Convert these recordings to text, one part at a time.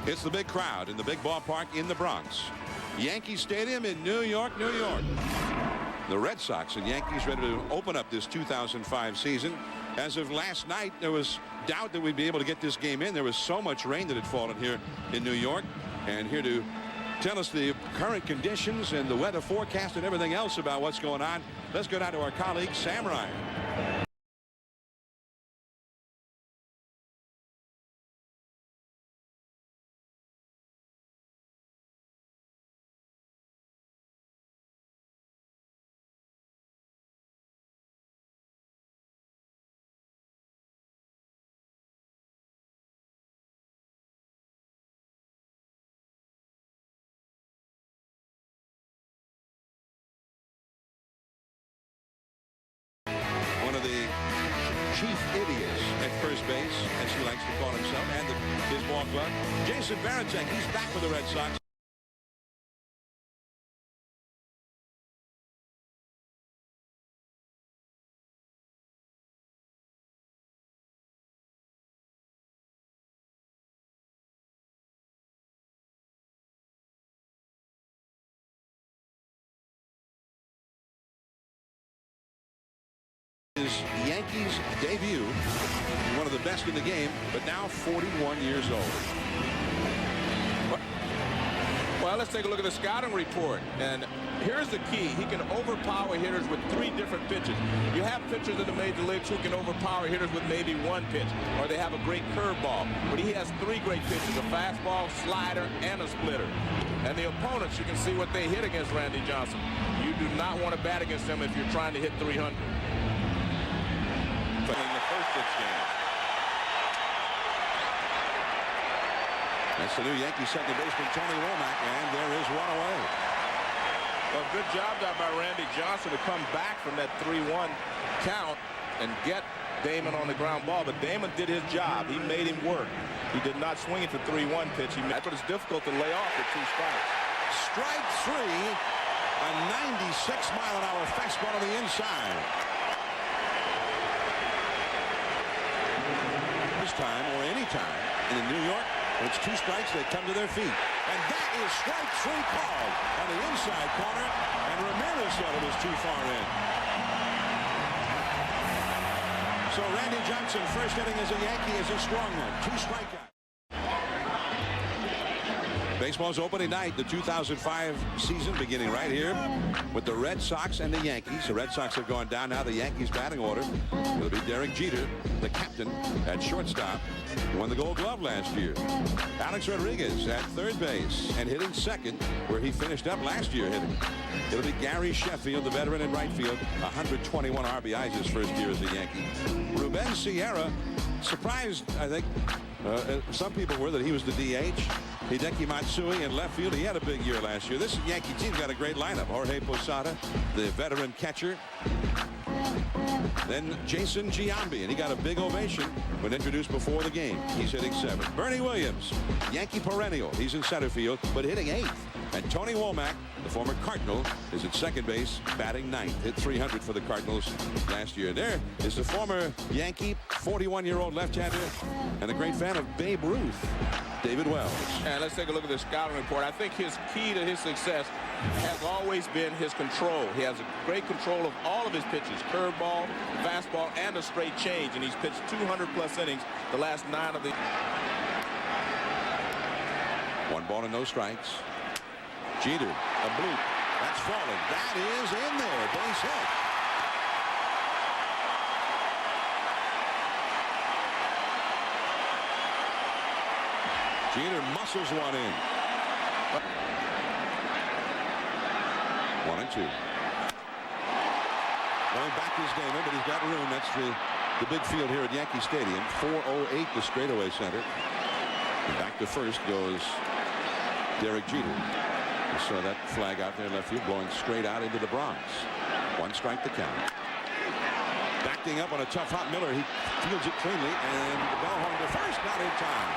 It's the big crowd in the big ballpark in the Bronx. Yankee Stadium in New York, New York. The Red Sox and Yankees ready to open up this 2005 season. As of last night, there was doubt that we'd be able to get this game in. There was so much rain that had fallen here in New York. And here to tell us the current conditions and the weather forecast and everything else about what's going on, let's go down to our colleague Sam Ryan. Chief idiots at first base, as he likes to call himself, and his ball club. Jason Varitek, he's back with the Red Sox. His Yankees debut, one of the best in the game, but now 41 years old. Well, let's take a look at the scouting report. And here's the key. He can overpower hitters with 3 different pitches. You have pitchers in the major leagues who can overpower hitters with maybe 1 pitch, or they have a great curveball. But he has 3 great pitches, a fastball, slider, and a splitter. And the opponents, you can see what they hit against Randy Johnson. You do not want to bat against him if you're trying to hit 300. In the first pitch game. That's the new Yankee second baseman Tony Womack, and there is one away. Well, good job by Randy Johnson to come back from that 3-1 count and get Damon on the ground ball. But Damon did his job. He made him work. He did not swing it for 3-1 pitch. But it's difficult to lay off with 2 strikes. Strike 3, a 96-mile-an-hour fastball on the inside. Time or any time in New York, when it's 2 strikes, they come to their feet, and that is strike 3 called on the inside corner, and Ramirez said it was too far in. So Randy Johnson, first inning as a Yankee, is a strong one. 2 strikeouts. Baseball's opening night, the 2005 season beginning right here with the Red Sox and the Yankees. The Red Sox have gone down. Now the Yankees batting order. It'll be Derek Jeter, the captain, at shortstop. He won the Gold Glove last year. Alex Rodriguez at third base and hitting second, where he finished up last year hitting. It'll be Gary Sheffield, the veteran in right field, 121 RBIs his first year as a Yankee. Ruben Sierra, surprised, I think, some people were that he was the DH. Hideki Matsui in left field. He had a big year last year. This Yankee team got a great lineup. Jorge Posada, the veteran catcher. Then Jason Giambi, and he got a big ovation when introduced before the game. He's hitting 7th. Bernie Williams, Yankee perennial. He's in center field, but hitting 8th. And Tony Womack, the former Cardinal, is at second base, batting 9th. Hit 300 for the Cardinals last year. There is the former Yankee, 41-year-old left-hander, and a great fan of Babe Ruth, David Wells. And let's take a look at the scouting report. I think his key to his success has always been his control. He has a great control of all of his pitches, curveball, fastball, and a straight change. And he's pitched 200-plus innings the last 9 of the... 1 ball and no strikes. Jeter, a bloop. That's falling. That is in there. Base hit. Jeter muscles one in. 1-2. Going back to his Damon, but he's got room. That's the big field here at Yankee Stadium. 408, the straightaway center. And back to first goes Derek Jeter. You saw that flag out there left field, blowing straight out into the Bronx. 1 strike to count. Backing up on a tough hot Miller. He fields it cleanly, and the ball home to first, not in time.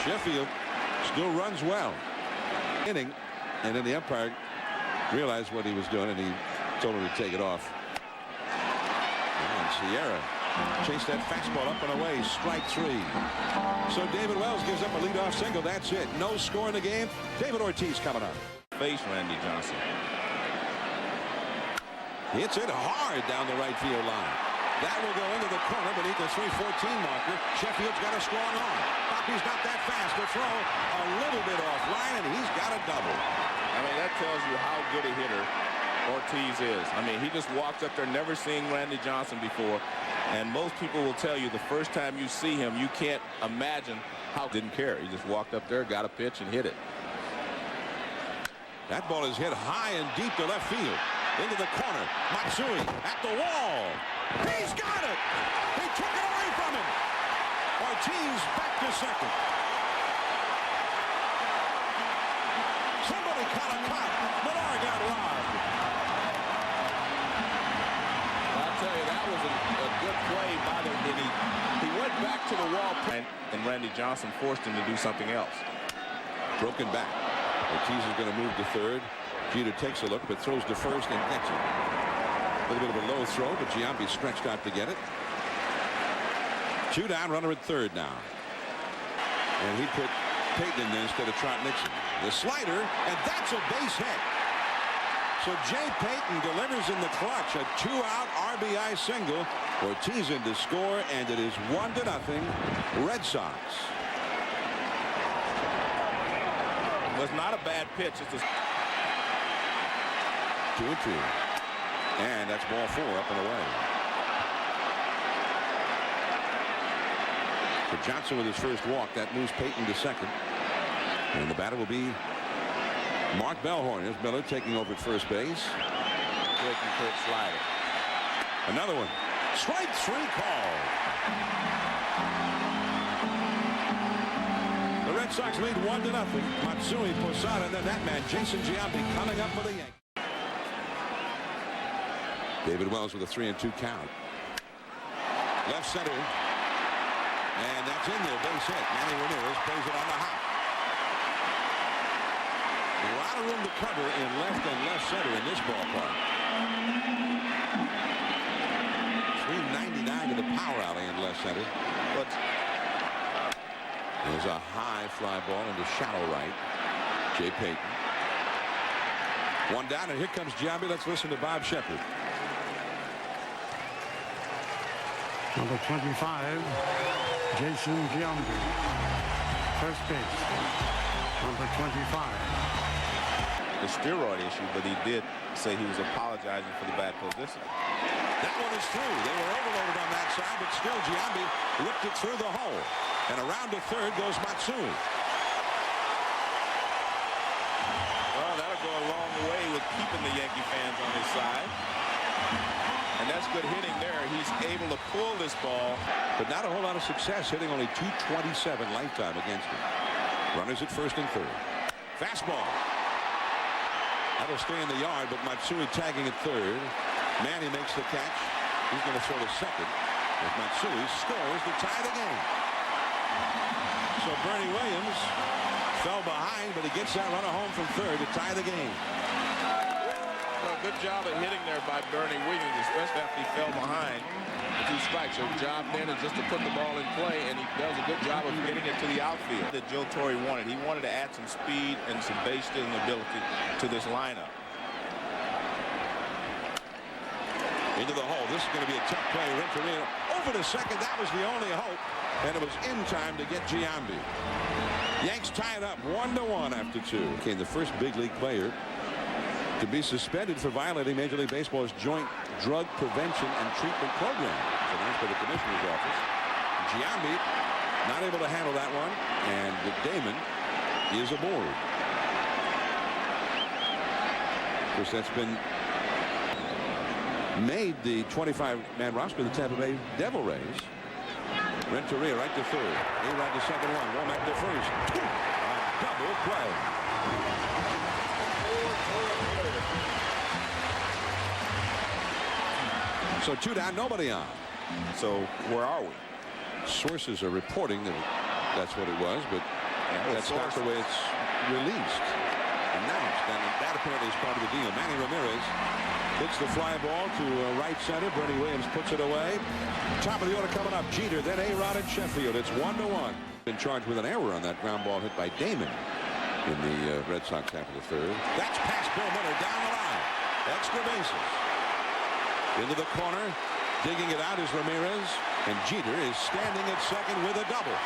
Sheffield still runs well. Inning, and then the umpire realized what he was doing, and he told him to take it off. And Sierra Chase that fastball up and away. Strike 3. So David Wells gives up a leadoff single. That's it. No score in the game. David Ortiz coming up. Face Randy Johnson. Hits it hard down the right field line. That will go into the corner beneath the 314 marker. Sheffield's got a strong arm. Poppy's not that fast. The throw a little bit offline, and he's got a double. I mean, that tells you how good a hitter Ortiz is. I mean, he just walks up there, never seen Randy Johnson before. And most people will tell you the first time you see him, you can't imagine how didn't care. He just walked up there, got a pitch, and hit it. That ball is hit high and deep to left field. Into the corner. Matsui at the wall. He's got it. He took it away from him. Ortiz back to second. Somebody caught a cop. Millar got robbed. I'll tell you, that was a good play by the he went back to the wall, and Randy Johnson forced him to do something else. Broken back. Ortiz is going to move to third. Jeter takes a look, but throws to first and gets it. A little bit of a low throw, but Giambi stretched out to get it. 2 down, runner at third now. And he put Payton in there instead of Trot Nixon. The slider, and that's a base hit. So Jay Payton delivers in the clutch, a 2-out RBI single. Ortiz in to score, and it is 1-0 Red Sox. It was not a bad pitch. It's a 2-2. And that's ball 4 up and away. So Johnson with his first walk. That moves Payton to second. And the batter will be Mark Bellhorn. Here's Miller taking over at first base. Quick and quick slider. Another one. Strike 3 call. The Red Sox lead 1-0. Matsui, Posada, and then that man, Jason Giambi, coming up for the Yankees. David Wells with a 3-2 count. Left center. And that's in there. Base hit. Manny Ramirez plays it on the hop. A lot of room to cover in left and left center in this ballpark. 399 to the power alley in left center. But there's a high fly ball into shallow right. Jay Payton. 1 down, and here comes Giambi. Let's listen to Bob Shepard. Number 25, Jason Giambi, first base. Number 25. The steroid issue, but he did say he was apologizing for the bad position. That one is through. They were overloaded on that side, but still Giambi whipped it through the hole. And around to third goes Matsui. Well, that'll go a long way with keeping the Yankee fans on his side. And that's good hitting there. He's able to pull this ball. But not a whole lot of success, hitting only .227 lifetime against him. Runners at first and third. Fastball. That'll stay in the yard, but Matsui tagging at third. Manny makes the catch. He's going to throw to second. As Matsui scores to tie the game. So Bernie Williams fell behind, but he gets that runner home from third to tie the game. Well, good job at hitting there by Bernie Williams, especially after he fell behind with 2 strikes. So job then is just to put the ball in play, and he does a good job of getting it to the outfield that Joe Torre wanted. He wanted to add some speed and some base stealing ability to this lineup. Into the hole. This is going to be a tough play. Renteria over to second. That was the only hope, and it was in time to get Giambi. Yanks tie it up 1-1 after 2. Became the first big league player to be suspended for violating Major League Baseball's joint drug prevention and treatment program. It's announced by the commissioner's office. Giambi not able to handle that one, and Damon is aboard. Of course, that's been made the 25-man roster of the Tampa Bay Devil Rays. Renteria right to third. A-Rod to second one. Womack to first. A double play. So 2 down, nobody on. So where are we? Sources are reporting that that's what it was, but that's not the way it's released. announced, and that apparently is part of the deal. Manny Ramirez hits the fly ball to right center. Bernie Williams puts it away. Top of the order coming up, Jeter, then A-Rod and Sheffield. It's 1-1. Been charged with an error on that ground ball hit by Damon in the Red Sox half of the third. That's past Bill Miller down the line. Extra bases. Into the corner. Digging it out is Ramirez. And Jeter is standing at second with a double.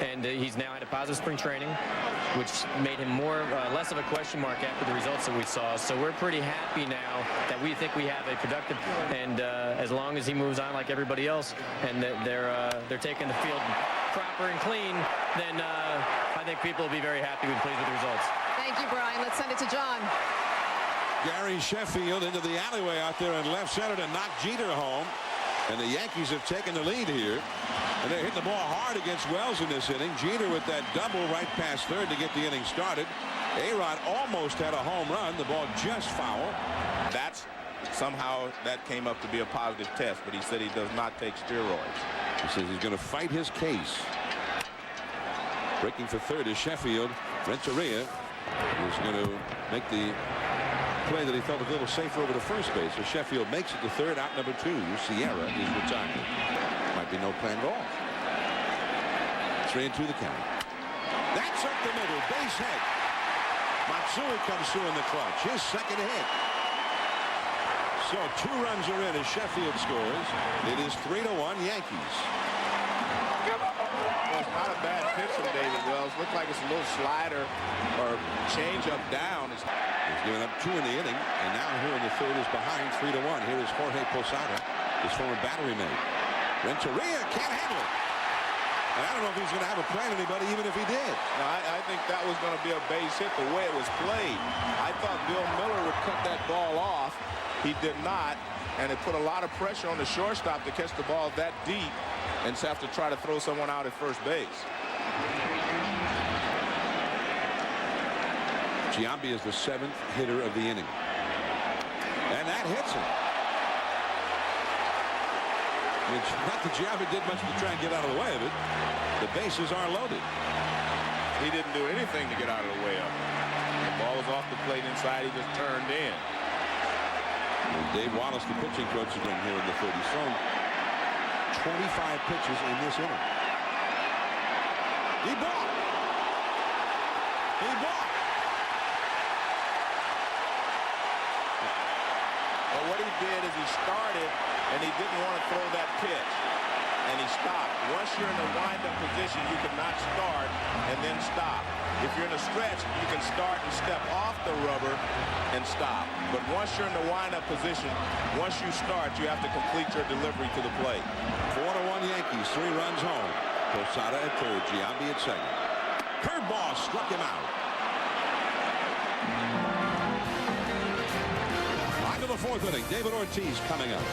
And he's now had a positive spring training, which made him less of a question mark after the results that we saw. So we're pretty happy now that we think we have a productive, and as long as he moves on like everybody else, and they're taking the field proper and clean, then I think people will be very happy and pleased with the results. Thank you, Brian. Let's send it to John. Gary Sheffield into the alleyway out there in left center to knock Jeter home. And the Yankees have taken the lead here. And they're hitting the ball hard against Wells in this inning. Jeter with that double right past third to get the inning started. A-Rod almost had a home run. The ball just foul. Somehow that came up to be a positive test, but he said he does not take steroids. He says he's going to fight his case. Breaking for third is Sheffield. Renteria is going to make the play that he felt a little safer over to first base. So Sheffield makes it to third. Out number 2. Sierra is retired. Might be no plan at all. 3-2 the count. That's up the middle. Base hit. Matsui comes through in the clutch. His second hit. So 2 runs are in as Sheffield scores. It is 3-1 Yankees. Well, it's not a bad pitch from David Wells. Looked like it's a little slider or change up down. He's given up 2 in the inning, and now here in the third is behind 3-1. Here is Jorge Posada, his former battery mate. Renteria can't handle it. And I don't know if he's going to have a plan anybody, even if he did. No, I think that was going to be a base hit the way it was played. I thought Bill Miller would cut that ball off. He did not, and it put a lot of pressure on the shortstop to catch the ball that deep and have to try to throw someone out at first base. Giambi is the 7th hitter of the inning. And that hits him. It's not that Giambi did much to try and get out of the way of it. The bases are loaded. He didn't do anything to get out of the way of it. The ball was off the plate inside. He just turned in. And Dave Wallace, the pitching coach, is in here in the third. He's thrown 25 pitches in this inning. He balked. He balked. Well, what he did is he started, and he didn't want to throw that pitch, and he stopped. Once you're in a wind-up position, you cannot start and then stop. If you're in a stretch, you can start and step off the rubber and stop. But once you're in the wind-up position, once you start, you have to complete your delivery to the plate. 4-1 Yankees, 3 runs home. Posada at third, Giambi at second. Curveball struck him out. On to the 4th inning. David Ortiz coming up.